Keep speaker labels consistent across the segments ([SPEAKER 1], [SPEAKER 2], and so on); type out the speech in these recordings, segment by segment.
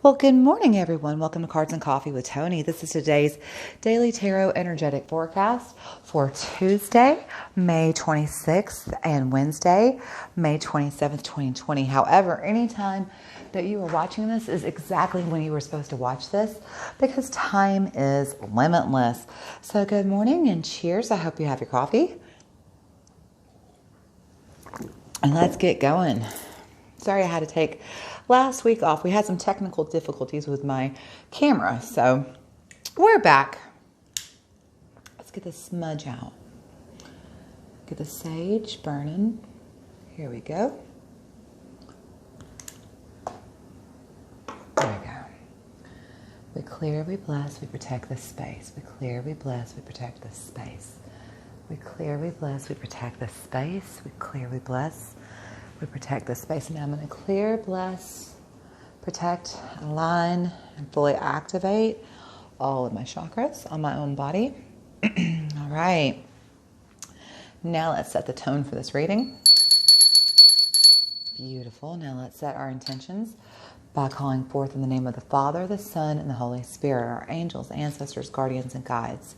[SPEAKER 1] Well, good morning, everyone. Welcome to Cards and Coffee with Toni. This is today's Daily Tarot Energetic Forecast for Tuesday, May 26th and Wednesday, May 27th, 2020. However, anytime that you are watching this is exactly when you were supposed to watch this because time is limitless. So good morning and cheers. I hope you have your coffee. And let's get going. Sorry I had to take last week off. We had some technical difficulties with my camera, so we're back. Let's get the smudge out. Get the sage burning. Here we go. There we go. We clear, we bless, we protect this space. We clear, we bless, we protect this space. We clear, we bless, we protect this space. We clear, we bless, we protect this space. And now I'm going to clear, bless, protect, align, and fully activate all of my chakras on my own body. All right. Now let's set the tone for this reading. Beautiful. Now let's set our intentions by calling forth in the name of the Father, the Son, and the Holy Spirit, our angels, ancestors, guardians, and guides.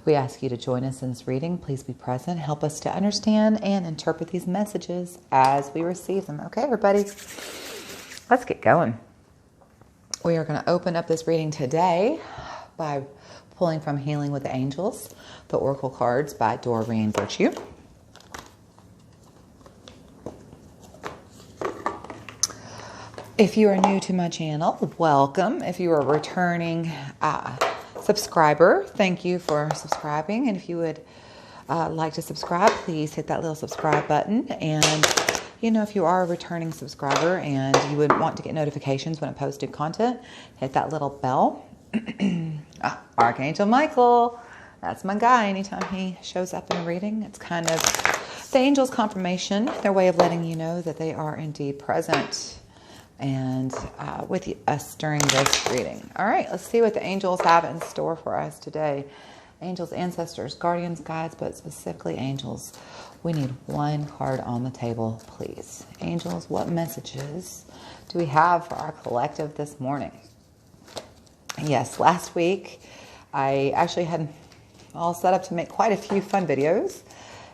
[SPEAKER 1] We ask you to join us in this reading. Please be present. Help us to understand and interpret these messages as we receive them. Okay, everybody, let's get going. We are going to open up this reading today by pulling from Healing with the Angels, the Oracle cards by Doreen Virtue. If you are new to my channel, welcome. If you are a returning subscriber, thank you for subscribing. And if you would like to subscribe, please hit that little subscribe button. And, you know, if you are a returning subscriber and you would want to get notifications when I post new content, hit that little bell. Archangel Michael, that's my guy. Anytime he shows up in a reading, it's kind of the angel's confirmation, their way of letting you know that they are indeed present and with us during this reading. All right, let's see what the angels have in store for us today. Angels, ancestors, guardians, guides, but specifically angels. We need one card on the table, please. Angels, what messages do we have for our collective this morning? Yes, last week I actually had all set up to make quite a few fun videos,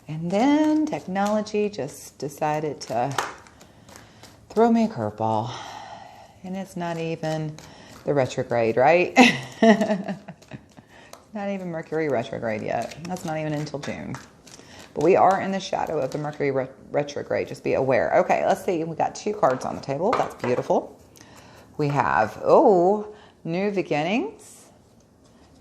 [SPEAKER 1] and then technology just decided to throw me a curveball, and it's not even the retrograde, right? Not even Mercury retrograde yet. That's not even until June. But we are in the shadow of the Mercury retrograde. Just be aware. Okay, let's see. We got two cards on the table. That's beautiful. We have, new beginnings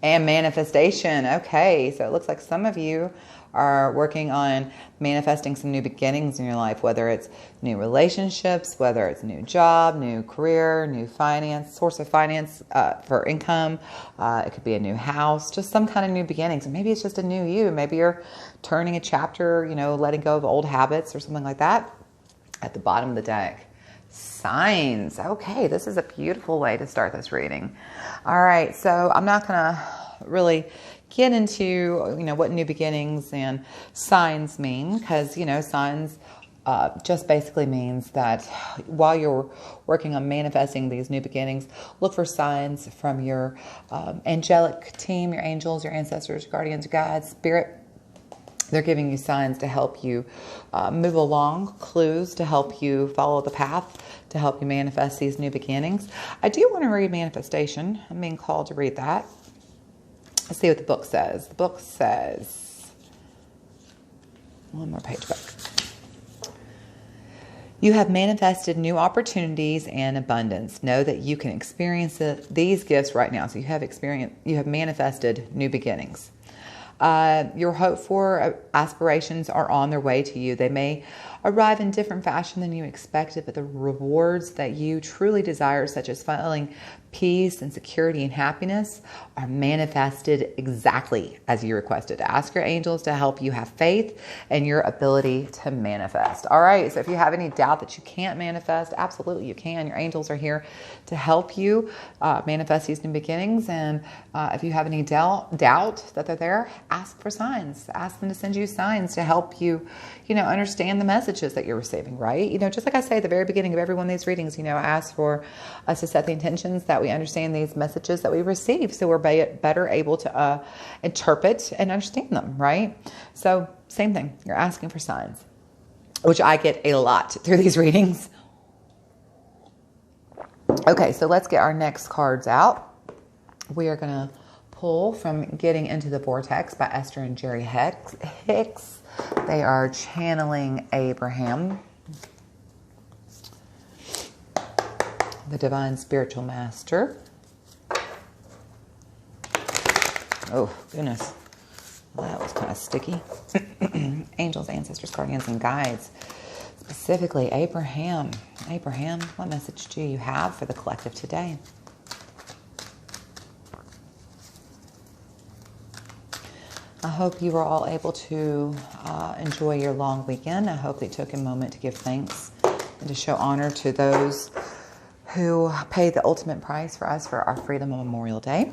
[SPEAKER 1] and manifestation. Okay, so it looks like some of you are working on manifesting some new beginnings in your life, whether it's new relationships, whether it's new job, new career, new finance, source of finance for income. It could be a new house, just some kind of new beginnings. And maybe it's just a new you. Maybe you're turning a chapter, you know, letting go of old habits or something like that. At the bottom of the deck, signs. Okay, this is a beautiful way to start this reading. All right, so I'm not going to really get into, you know, what new beginnings and signs mean, because, you know, signs just basically means that while you're working on manifesting these new beginnings, look for signs from your angelic team, your angels, your ancestors, guardians, guides, spirit. They're giving you signs to help you move along, clues to help you follow the path, to help you manifest these new beginnings. I do want to read manifestation. I'm being called to read that. Let's see what the book says. The book says, one more page back. You have manifested new opportunities and abundance. Know that you can experience these gifts right now. So you have manifested new beginnings. Your hoped for aspirations are on their way to you. They may arrive in different fashion than you expected, but the rewards that you truly desire, such as feeling peace and security and happiness, are manifested exactly as you requested. Ask your angels to help you have faith in your ability to manifest. All right, so if you have any doubt that you can't manifest, absolutely you can. Your angels are here to help you manifest these new beginnings. And if you have any doubt that they're there, ask for signs. Ask them to send you signs to help you, understand the messages that you're receiving, right? Just like I say at the very beginning of every one of these readings, I ask for us to set the intentions that we understand these messages that we receive so we're better able to interpret and understand them, right? So same thing. You're asking for signs, which I get a lot through these readings. Okay, so let's get our next cards out. We are going to pull from Getting Into the Vortex by Esther and Jerry Hicks. They are channeling Abraham, the Divine Spiritual Master. Oh, goodness. Well, that was kind of sticky. Angels, ancestors, guardians, and guides. Specifically, Abraham. Abraham, what message do you have for the collective today? I hope you were all able to enjoy your long weekend. I hope they took a moment to give thanks and to show honor to those who paid the ultimate price for us for our freedom on Memorial Day.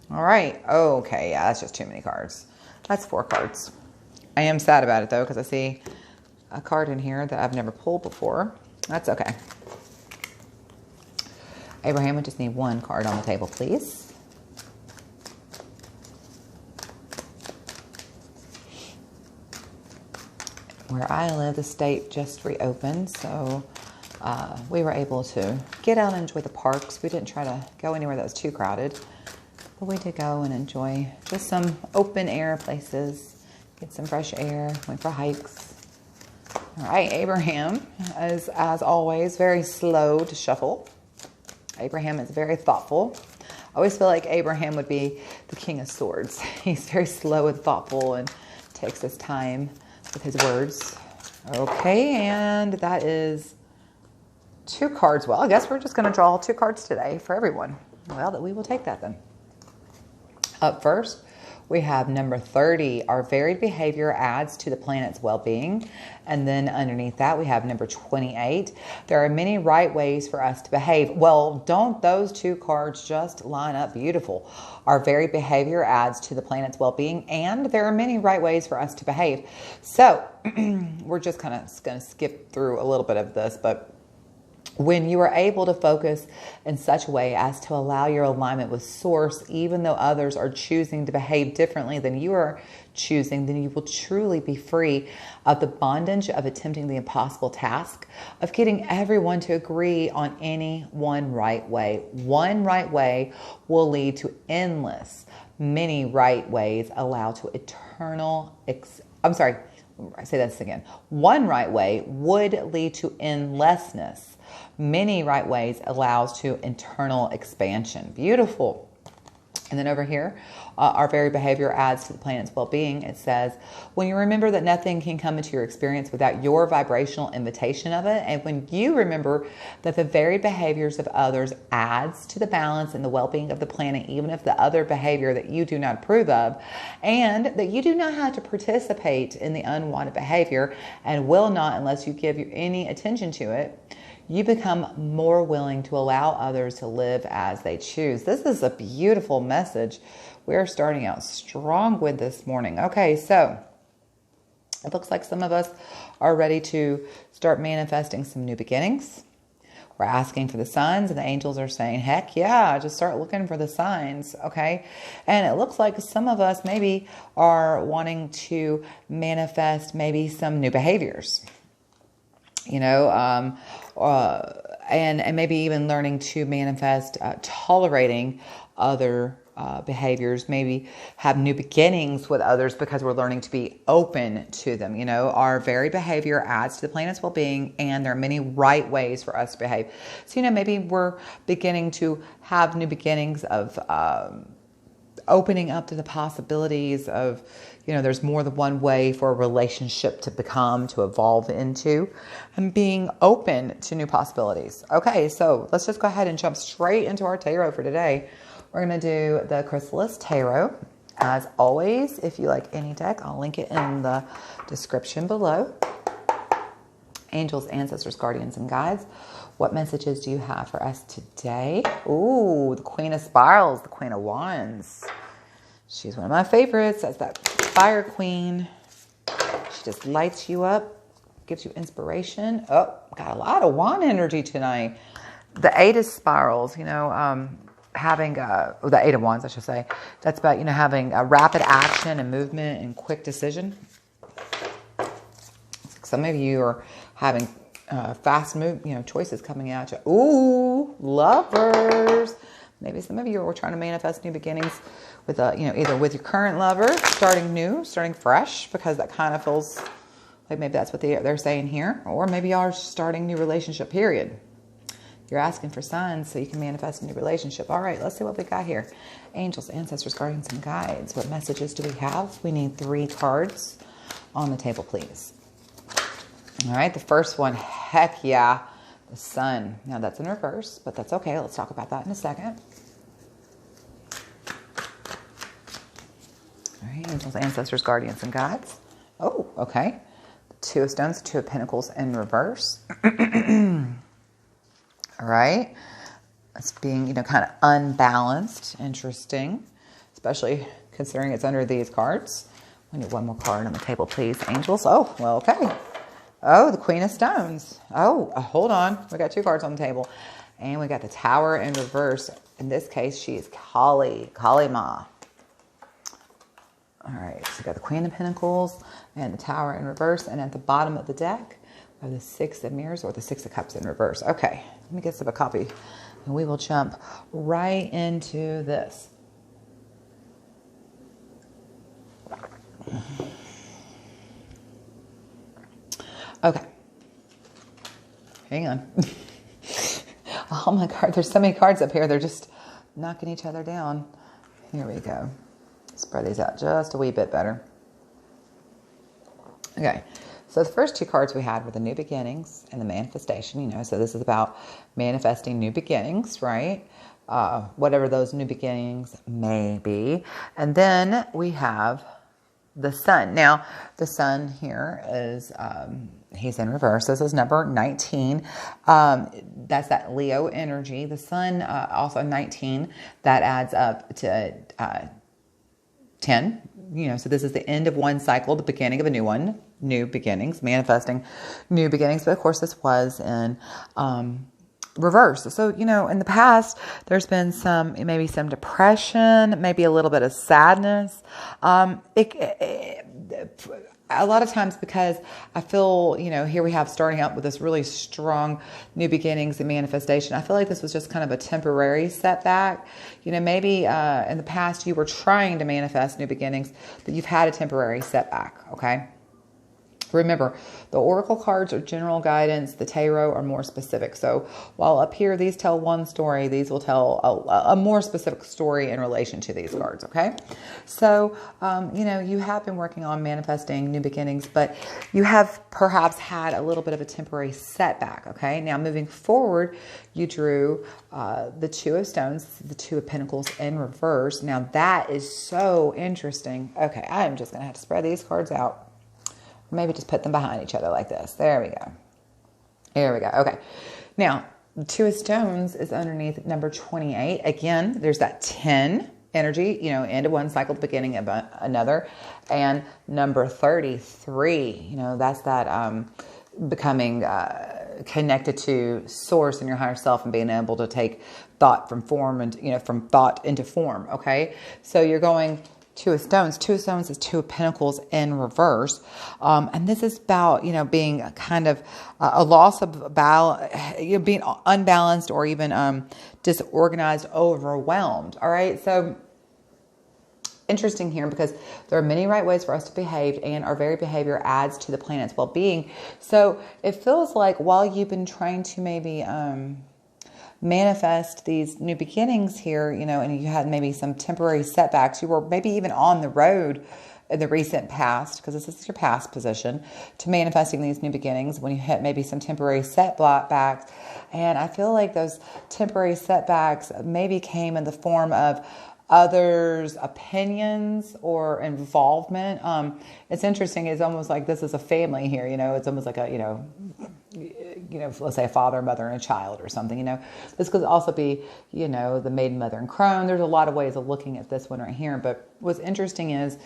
[SPEAKER 1] All right. Okay. Yeah, that's just too many cards. That's 4 cards. I am sad about it, though, because I see a card in here that I've never pulled before. That's okay. Abraham, we just need 1 card on the table, please. Where I live, the state just reopened, so we were able to get out and enjoy the parks. We didn't try to go anywhere that was too crowded, but we did go and enjoy just some open air places, get some fresh air, went for hikes. All right, Abraham is, as always, very slow to shuffle. Abraham is very thoughtful. I always feel like Abraham would be the King of Swords. He's very slow and thoughtful and takes his time with his words. Okay, and that is 2 cards. Well, I guess we're just going to draw 2 cards today for everyone. Well, we will take that then. Up first, we have number 30. Our varied behavior adds to the planet's well-being. And then underneath that, we have number 28. There are many right ways for us to behave. Well, don't those 2 cards just line up beautiful? Our varied behavior adds to the planet's well-being, and there are many right ways for us to behave. So we're just kind of going to skip through a little bit of this, but when you are able to focus in such a way as to allow your alignment with Source, even though others are choosing to behave differently than you are choosing, then you will truly be free of the bondage of attempting the impossible task of getting everyone to agree on any one right way. One right way will lead to endless. Many right ways allow to eternal... say this again. One right way would lead to endlessness. Many right ways allows to internal expansion. Beautiful. And then over here, our very behavior adds to the planet's well-being. It says, when you remember that nothing can come into your experience without your vibrational invitation of it, and when you remember that the varied behaviors of others adds to the balance and the well-being of the planet, even if the other behavior that you do not approve of, and that you do not have to participate in the unwanted behavior and will not unless you give any attention to it, you become more willing to allow others to live as they choose. This is a beautiful message. We're starting out strong with this morning. Okay, so it looks like some of us are ready to start manifesting some new beginnings. We're asking for the signs, and the angels are saying, heck yeah, just start looking for the signs, okay? And it looks like some of us maybe are wanting to manifest maybe some new behaviors. And maybe even learning to manifest tolerating other behaviors, maybe have new beginnings with others because we're learning to be open to them. Our varied behavior adds to the planet's well-being, and there are many right ways for us to behave. So, maybe we're beginning to have new beginnings of opening up to the possibilities of, there's more than one way for a relationship to become, to evolve into, and being open to new possibilities. Okay, so let's just go ahead and jump straight into our tarot for today. We're going to do the Chrysalis Tarot. As always, if you like any deck, I'll link it in the description below. Angels, ancestors, guardians, and guides. What messages do you have for us today? Ooh, the Queen of Spirals, the Queen of Wands. She's one of my favorites. That's that Fire Queen. She just lights you up, gives you inspiration. Oh, got a lot of wand energy tonight. The Eight of Spirals, having the Eight of Wands, I should say. That's about, having a rapid action and movement and quick decision. Some of you are having fast move, choices coming at you. Ooh, lovers. Maybe some of you are trying to manifest new beginnings with either with your current lover, starting new, starting fresh, because that kind of feels like maybe that's what they're saying here. Or maybe y'all are starting new relationship, period. You're asking for signs so you can manifest a new relationship. All right, let's see what we got here. Angels, ancestors, guardians, and guides. What messages do we have? We need 3 cards on the table, please. All right, the first one, heck yeah, the Sun. Now that's in reverse, but that's okay. Let's talk about that in a second. All right, angels, ancestors, guardians, and guides. Oh, okay. The Two of Stones, Two of Pentacles in reverse. All right. It's being, kind of unbalanced. Interesting. Especially considering it's under these cards. We need one more card on the table, please. Angels. Oh, well, okay. Oh, the Queen of Stones. Oh, hold on. We got 2 cards on the table. And we got the Tower in reverse. In this case, she is Kali Ma. All right. So we got the Queen of Pentacles and the Tower in reverse. And at the bottom of the deck, we have the Six of Mirrors or the Six of Cups in reverse. Okay. Let me get some a copy. And we will jump right into this. Okay. Hang on. Oh my God, there's so many cards up here. They're just knocking each other down. Here we go. Spread these out just a wee bit better. Okay. So the first 2 cards we had were the New Beginnings and the Manifestation, so this is about manifesting new beginnings, right? Whatever those new beginnings may be. And then we have the Sun. Now, the Sun here is, he's in reverse. This is number 19. That's that Leo energy. The Sun, also 19, that adds up to 10. So this is the end of one cycle, the beginning of a new one. New beginnings, manifesting new beginnings. But of course, this was in reverse. So, in the past, there's been maybe some depression, maybe a little bit of sadness. A lot of times because I feel, here we have starting out with this really strong new beginnings and manifestation. I feel like this was just kind of a temporary setback. Maybe in the past you were trying to manifest new beginnings, but you've had a temporary setback, okay? Remember, the oracle cards are general guidance. The tarot are more specific. So while up here these tell one story, these will tell a more specific story in relation to these cards, okay? So, you have been working on manifesting new beginnings, but you have perhaps had a little bit of a temporary setback, okay? Now, moving forward, you drew the Two of Stones, the Two of Pentacles in reverse. Now, that is so interesting. Okay, I am just going to have to spread these cards out. Maybe just put them behind each other like this. There we go. Here we go. Okay. Now, the Two of Stones is underneath number 28. Again, there's that 10 energy, end of one cycle, beginning of another. And number 33, that's that becoming connected to source and your higher self and being able to take thought from form and, from thought into form. Okay. So you're going Two of Stones. Two of Stones is Two of Pentacles in reverse. And this is about, being kind of a loss of balance, being unbalanced or even disorganized, overwhelmed. All right. So interesting here because there are many right ways for us to behave and our very behavior adds to the planet's well-being. So it feels like while you've been trying to maybe manifest these new beginnings here, and you had maybe some temporary setbacks. You were maybe even on the road in the recent past, because this is your past position, to manifesting these new beginnings when you hit maybe some temporary setbacks. And I feel like those temporary setbacks maybe came in the form of others' opinions or involvement. It's interesting. It's almost like this is a family here. It's almost like a, let's say a father, mother, and a child or something, This could also be, the maiden, mother, and crone. There's a lot of ways of looking at this one right here. But what's interesting is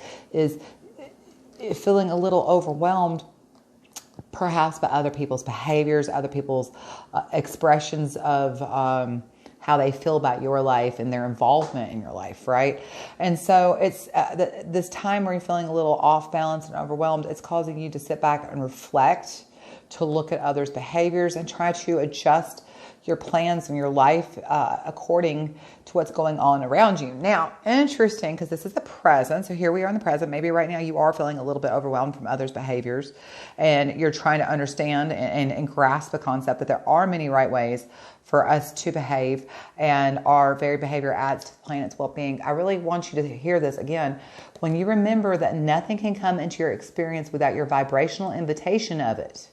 [SPEAKER 1] feeling a little overwhelmed perhaps by other people's behaviors, other people's expressions of how they feel about your life and their involvement in your life, right? And so it's this time where you're feeling a little off balance and overwhelmed, it's causing you to sit back and reflect, to look at others' behaviors and try to adjust your plans in your life according to what's going on around you. Now, interesting, because this is the present. So here we are in the present. Maybe right now you are feeling a little bit overwhelmed from others' behaviors, and you're trying to understand and grasp the concept that there are many right ways for us to behave, and our very behavior adds to the planet's well-being. I really want you to hear this again. When you remember that nothing can come into your experience without your vibrational invitation of it,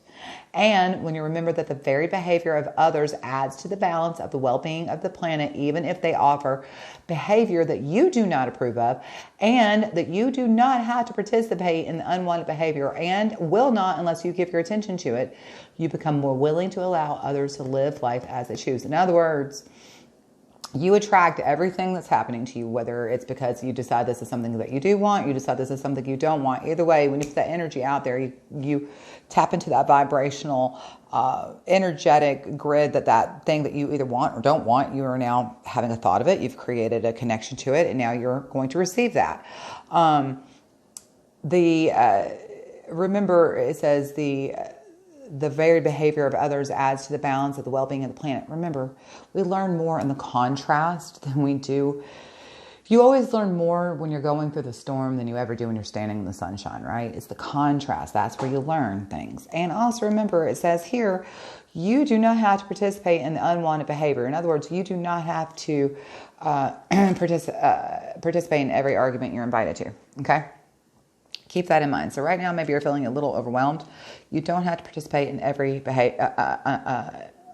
[SPEAKER 1] and when you remember that the very behavior of others adds to the balance of the well-being of the planet, even if they offer behavior that you do not approve of, and that you do not have to participate in the unwanted behavior and will not unless you give your attention to it, you become more willing to allow others to live life as they choose. In other words, you attract everything that's happening to you, whether it's because you decide this is something that you do want, you decide this is something you don't want. Either way, when you put that energy out there, you tap into that vibrational, energetic grid that thing that you either want or don't want, you are now having a thought of it. You've created a connection to it, and now you're going to receive that. Remember, it says the very behavior of others adds to the balance of the well-being of the planet. Remember, we learn more in the contrast than we do. You always learn more when you're going through the storm than you ever do when you're standing in the sunshine, right? It's the contrast. That's where you learn things. And also remember, it says here, you do not have to participate in the unwanted behavior. In other words, you do not have to participate in every argument you're invited to, okay? Keep that in mind. So right now, maybe you're feeling a little overwhelmed. You don't have to participate in every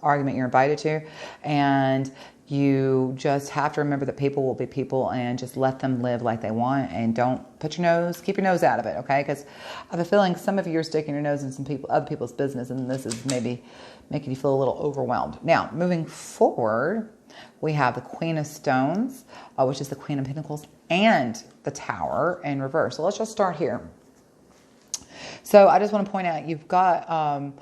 [SPEAKER 1] argument you're invited to. And you just have to remember that people will be people, and just let them live like they want, and don't keep your nose out of it, okay? Because I have a feeling some of you are sticking your nose in other people's business, and this is maybe making you feel a little overwhelmed. Now, moving forward, we have the Queen of Stones, which is the Queen of Pentacles, and the Tower in reverse. So let's just start here. So I just want to point out, you've got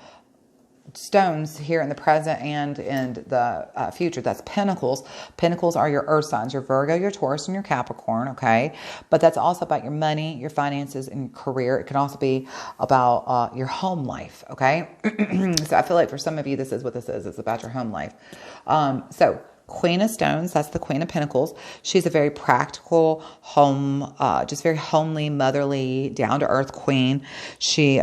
[SPEAKER 1] stones here in the present and in the future. That's pentacles. Pentacles are your earth signs, your Virgo, your Taurus, and your Capricorn, okay? But that's also about your money, your finances, and your career. It can also be about your home life, okay? So I feel like for some of you, this is what this is. It's about your home life. So Queen of Stones, that's the Queen of Pentacles. She's a very practical home, just very homely, motherly, down-to-earth queen. She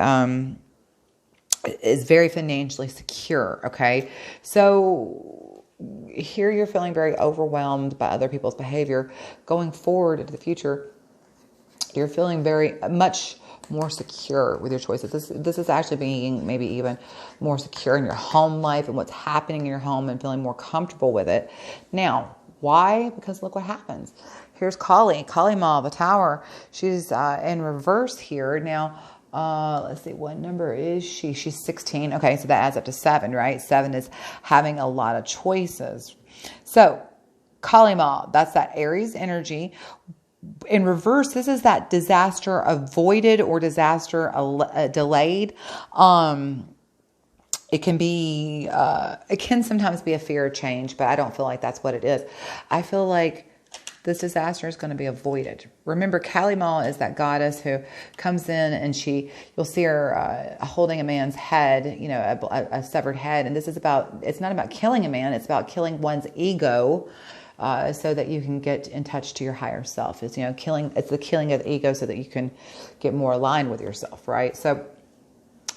[SPEAKER 1] is very financially secure, okay? So here you're feeling very overwhelmed by other people's behavior. Going forward into the future, you're feeling very much more secure with your choices. This is actually being maybe even more secure in your home life and what's happening in your home, and feeling more comfortable with it. Now, why? Because look what happens. Here's Kali Ma, the Tower. She's in reverse here. Now, let's see, what number is she? She's 16. Okay, so that adds up to 7, right? 7 is having a lot of choices. So Kali Ma, that's that Aries energy. In reverse, this is that disaster avoided or disaster delayed. It can sometimes be a fear of change, but I don't feel like that's what it is. I feel like this disaster is going to be avoided. Remember, Kali Ma is that goddess who comes in, and you'll see her holding a man's head, a severed head. And this is it's not about killing a man. It's about killing one's ego, so that you can get in touch to your higher self. It's the killing of the ego so that you can get more aligned with yourself, right? So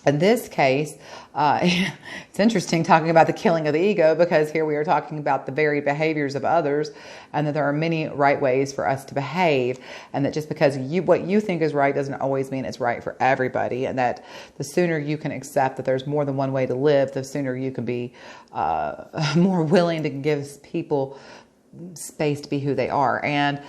[SPEAKER 1] in this case, it's interesting talking about the killing of the ego, because here we are talking about the very behaviors of others, and that there are many right ways for us to behave, and that just because what you think is right doesn't always mean it's right for everybody, and that the sooner you can accept that there's more than one way to live, the sooner you can be more willing to give people space to be who they are. And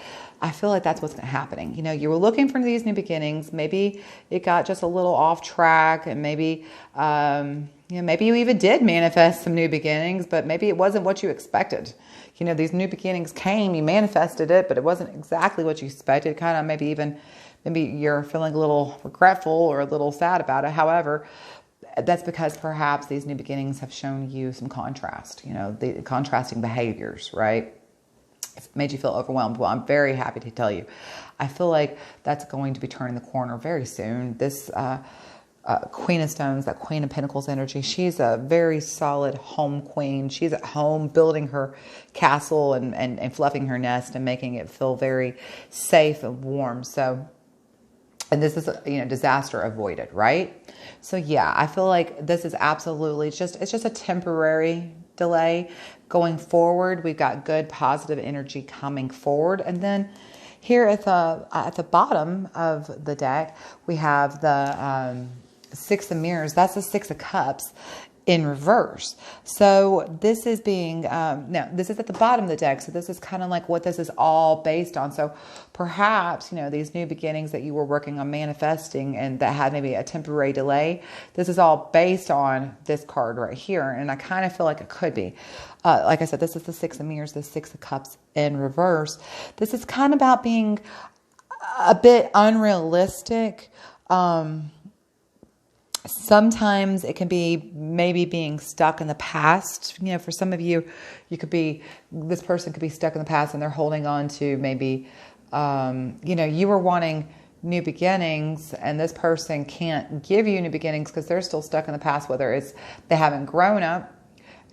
[SPEAKER 1] I feel like that's what's happening. You know, you were looking for these new beginnings. Maybe it got just a little off track, and maybe, maybe you even did manifest some new beginnings, but maybe it wasn't what you expected. You know, these new beginnings came, you manifested it, but it wasn't exactly what you expected. Kind of maybe you're feeling a little regretful or a little sad about it. However, that's because perhaps these new beginnings have shown you some contrast, the contrasting behaviors, right? It's made you feel overwhelmed. Well, I'm very happy to tell you, I feel like that's going to be turning the corner very soon. This Queen of Stones, that Queen of Pentacles energy, she's a very solid home queen. She's at home building her castle and fluffing her nest and making it feel very safe and warm. So, and this is, disaster avoided, right? So yeah, I feel like this is absolutely it's just a temporary delay. Going forward, we've got good positive energy coming forward. And then here at the bottom of the deck, we have the Six of Mirrors. That's the Six of Cups in reverse. So this is being, this is at the bottom of the deck. So this is kind of like what this is all based on. So perhaps, these new beginnings that you were working on manifesting and that had maybe a temporary delay, this is all based on this card right here. And I kind of feel like it could be. Like I said, this is the Six of Mirrors, the Six of Cups in reverse. This is kind of about being a bit unrealistic. Sometimes it can be maybe being stuck in the past. For some of you, this person could be stuck in the past and they're holding on to maybe, you were wanting new beginnings and this person can't give you new beginnings because they're still stuck in the past, whether it's they haven't grown up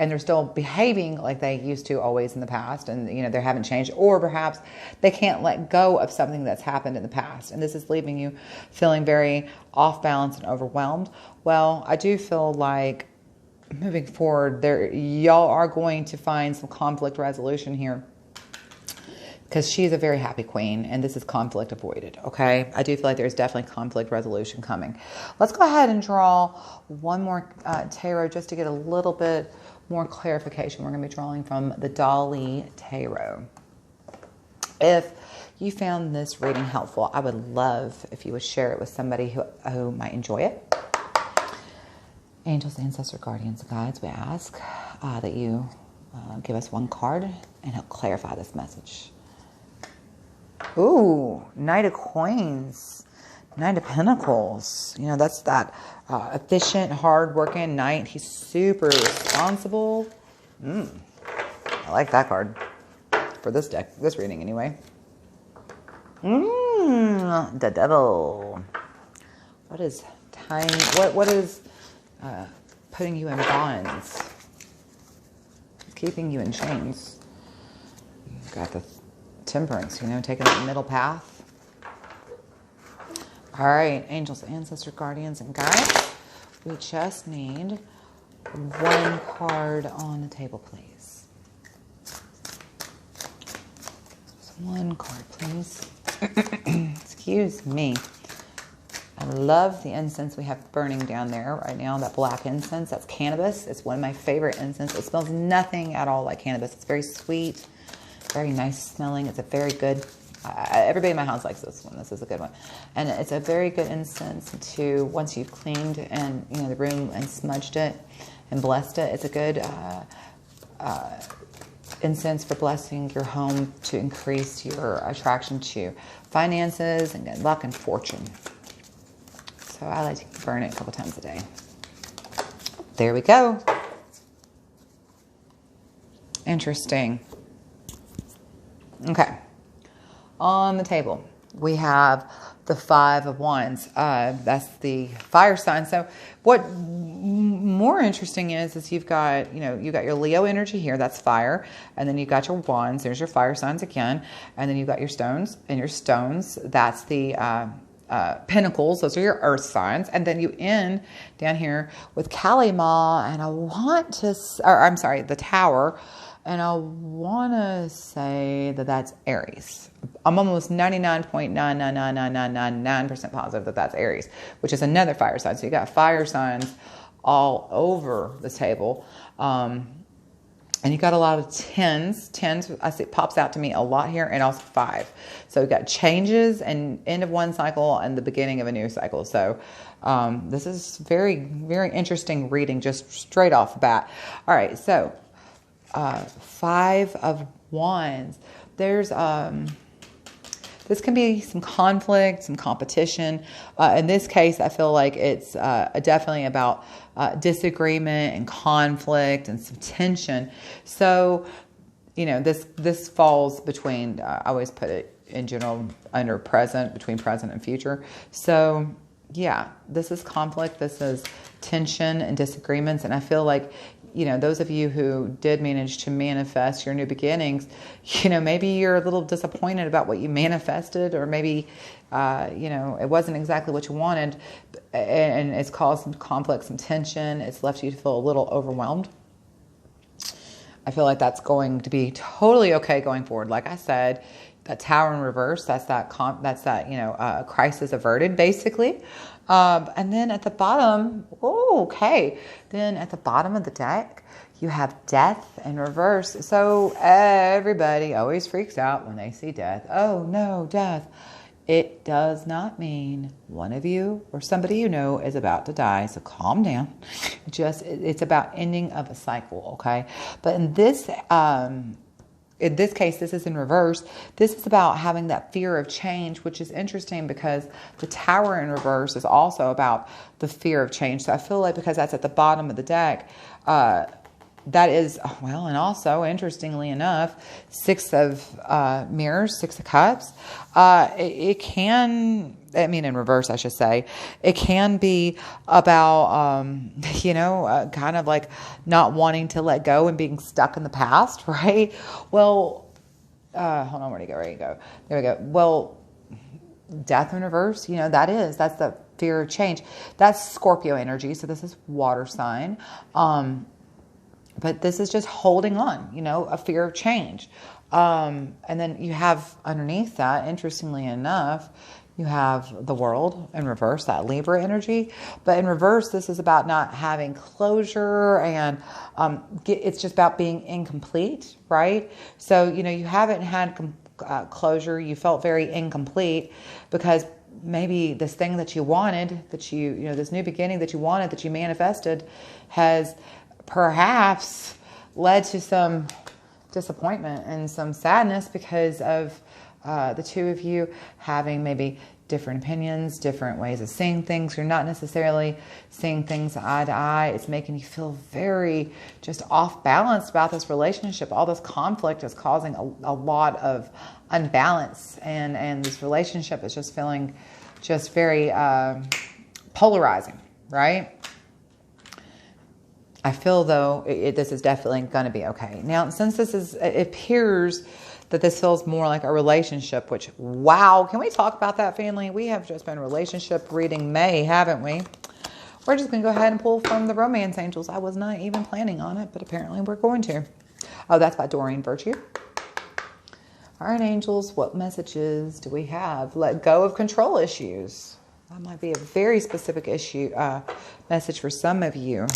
[SPEAKER 1] and they're still behaving like they used to always in the past, and they haven't changed, or perhaps they can't let go of something that's happened in the past, and this is leaving you feeling very off balance and overwhelmed. Well, I do feel like moving forward, y'all are going to find some conflict resolution here, because she's a very happy queen, and this is conflict avoided, okay? I do feel like there's definitely conflict resolution coming. Let's go ahead and draw one more tarot just to get a little bit more clarification. We're going to be drawing from the Dolly Tarot. If you found this reading helpful, I would love if you would share it with somebody who might enjoy it. Angels, ancestors, guardians, and guides, we ask that you give us one card and help clarify this message. Ooh, Knight of Coins, Knight of Pentacles. That's that efficient, hard-working knight. He's super responsible. I like that card for this deck, this reading anyway. The Devil. What is time? What is putting you in bonds? Keeping you in chains. You've got the Temperance, taking that middle path. All right, angels, ancestors, guardians, and guides. We just need one card on the table, please. Just one card, please. Excuse me. I love the incense we have burning down there right now, that black incense. That's cannabis. It's one of my favorite incense. It smells nothing at all like cannabis. It's very sweet, very nice smelling. It's a very good, everybody in my house likes this one. This is a good one. And it's a very good incense to, once you've cleaned and the room and smudged it and blessed it, it's a good incense for blessing your home to increase your attraction to finances and good luck and fortune. So I like to burn it a couple times a day. There we go. Interesting. Okay. On the table, we have the Five of Wands. That's the fire sign. So what more interesting is you've got, you've got your Leo energy here. That's fire. And then you've got your wands. There's your fire signs again. And then you've got your stones. And your stones, that's the pentacles. Those are your earth signs. And then you end down here with Kalima. And I want to, or I'm sorry, the Tower. And I want to say that that's Aries. I'm almost 99.9999999% positive that that's Aries, which is another fire sign. So you got fire signs all over the table. And you got a lot of tens. Tens, I see, pops out to me a lot here, and also 5. So we've got changes and end of one cycle and the beginning of a new cycle. So this is very, very interesting reading just straight off the bat. All right, so 5 of Wands. There's this can be some conflict, some competition. In this case, I feel like it's definitely about disagreement and conflict and some tension. So, you know, this falls between, I always put it in general under present, between present and future. So, yeah, this is conflict. This is tension and disagreements. And I feel like, you know, those of you who did manage to manifest your new beginnings, you know, maybe you're a little disappointed about what you manifested, or maybe, you know, it wasn't exactly what you wanted, and it's caused some conflict, some tension. It's left you to feel a little overwhelmed. I feel like that's going to be totally okay going forward. Like I said, that Tower in reverse, that's that, you know, crisis averted, basically. And then at the bottom, okay. Then at the bottom of the deck, you have death in reverse. So everybody always freaks out when they see death. Oh no, death. It does not mean one of you or somebody you know is about to die. So calm down. It's about ending of a cycle, okay? But in this case, this is in reverse. This is about having that fear of change, which is interesting because the Tower in reverse is also about the fear of change. So I feel like because that's at the bottom of the deck, that is, well, and also, interestingly enough, 6 of mirrors, 6 of cups. It can, I mean, in reverse, I should say, it can be about, you know, kind of like not wanting to let go and being stuck in the past, right? Well, hold on, where'd it go? There you go. There we go. Well, death in reverse, you know, that's the fear of change. That's Scorpio energy. So this is water sign. But this is just holding on, you know, a fear of change. And then you have underneath that, interestingly enough, you have the World in reverse, that Libra energy. But in reverse, this is about not having closure, and it's just about being incomplete, right? So, you know, you haven't had closure. You felt very incomplete because maybe this thing that you wanted, that you know, this new beginning that you wanted, that you manifested, has perhaps led to some disappointment and some sadness because of the two of you having maybe different opinions, different ways of seeing things. You're not necessarily seeing things eye to eye. It's making you feel very just off balance about this relationship. All this conflict is causing a lot of unbalance, and this relationship is just feeling just very polarizing, right? I feel, though, this is definitely going to be okay. Now, since it appears that this feels more like a relationship, which, wow, can we talk about that, family? We have just been relationship reading May, haven't we? We're just going to go ahead and pull from the romance angels. I was not even planning on it, but apparently we're going to. Oh, that's by Doreen Virtue. All right, angels, what messages do we have? Let go of control issues. That might be a very specific message for some of you.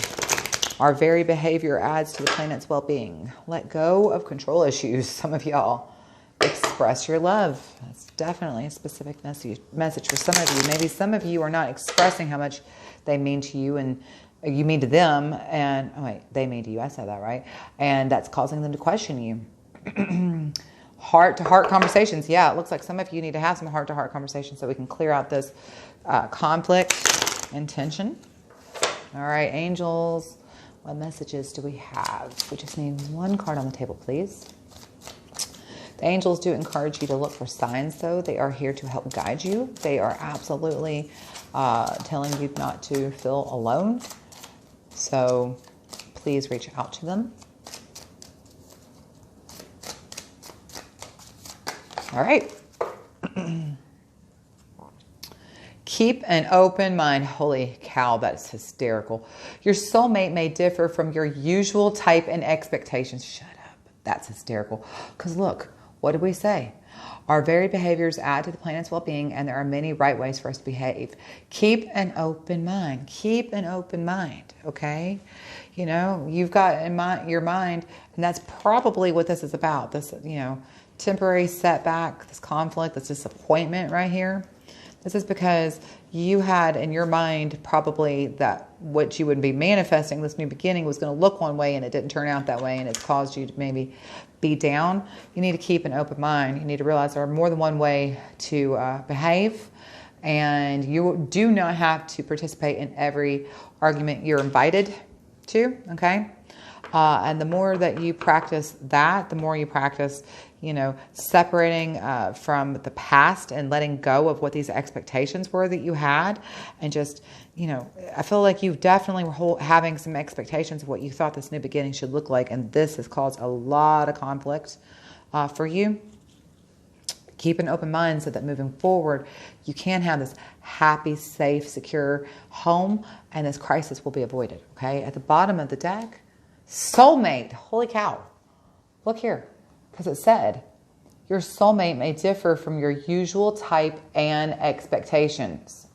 [SPEAKER 1] Our very behavior adds to the planet's well-being. Let go of control issues. Some of y'all, express your love. That's definitely a specific message for some of you. Maybe some of you are not expressing how much they mean to you and you mean to them. And, oh wait, they mean to you. I said that right. And that's causing them to question you. Heart-to-heart conversations. Yeah, it looks like some of you need to have some heart-to-heart conversations so we can clear out this conflict and tension. All right, angels. What messages do we have? We just need one card on the table, please. The angels do encourage you to look for signs, though. They are here to help guide you. They are absolutely telling you not to feel alone. So please reach out to them. All right. Keep an open mind. Holy cow, that's hysterical. Your soulmate may differ from your usual type and expectations. Shut up. That's hysterical. Because look, What did we say? Our varied behaviors add to the planet's well-being, and there are many right ways for us to behave. Keep an open mind. Keep an open mind, okay? You know, you've got in your mind, and that's probably what this is about. This, you know, temporary setback, this conflict, this disappointment right here. This is because you had in your mind probably that what you would be manifesting, this new beginning, was going to look one way and it didn't turn out that way, and it's caused you to maybe be down. You need to keep an open mind. You need to realize there are more than one way to behave, and you do not have to participate in every argument you're invited to, okay? And the more that you practice that, the more you practice, you know, separating from the past and letting go of what these expectations were that you had. And just, you know, I feel like you definitely were having some expectations of what you thought this new beginning should look like. And this has caused a lot of conflict for you. Keep an open mind so that moving forward, you can have this happy, safe, secure home, and this crisis will be avoided, okay? At the bottom of the deck, soulmate. Holy cow. Look here. Because it said, your soulmate may differ from your usual type and expectations.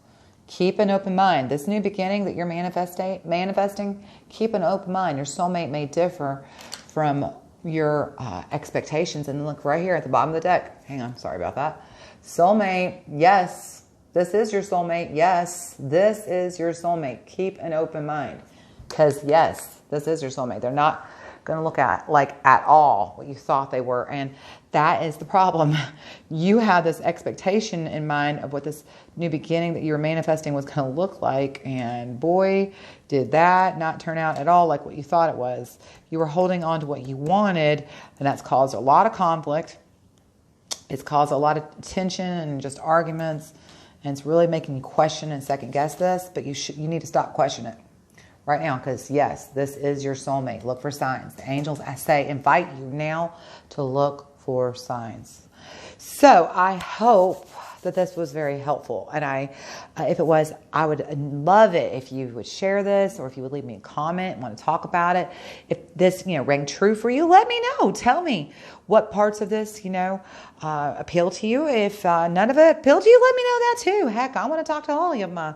[SPEAKER 1] Keep an open mind. This new beginning that you're manifesting, keep an open mind. Your soulmate may differ from your expectations. And look right here at the bottom of the deck. Hang on, sorry about that. Soulmate, yes, this is your soulmate. Yes, this is your soulmate. Keep an open mind. Because yes, this is your soulmate. They're not going to look at like at all what you thought they were, and that is the problem. You have this expectation in mind of what this new beginning that you were manifesting was going to look like, and boy, did that not turn out at all like what you thought it was. You were holding on to what you wanted, and that's caused a lot of conflict. It's caused a lot of tension and just arguments, and it's really making you question and second guess this, but you need to stop questioning it right now, because yes, this is your soulmate. Look for signs. The angels, I say, invite you now to look for signs. So I hope that this was very helpful. And if it was, I would love it if you would share this, or if you would leave me a comment and want to talk about it. If this, rang true for you, let me know. Tell me what parts of this, appeal to you. If none of it appealed to you, let me know that too. Heck, I want to talk to all of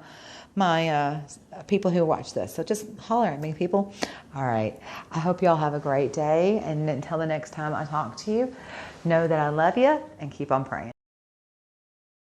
[SPEAKER 1] my people who watch this. So just holler at me, people. All right. I hope y'all have a great day. And until the next time I talk to you, know that I love you and keep on praying.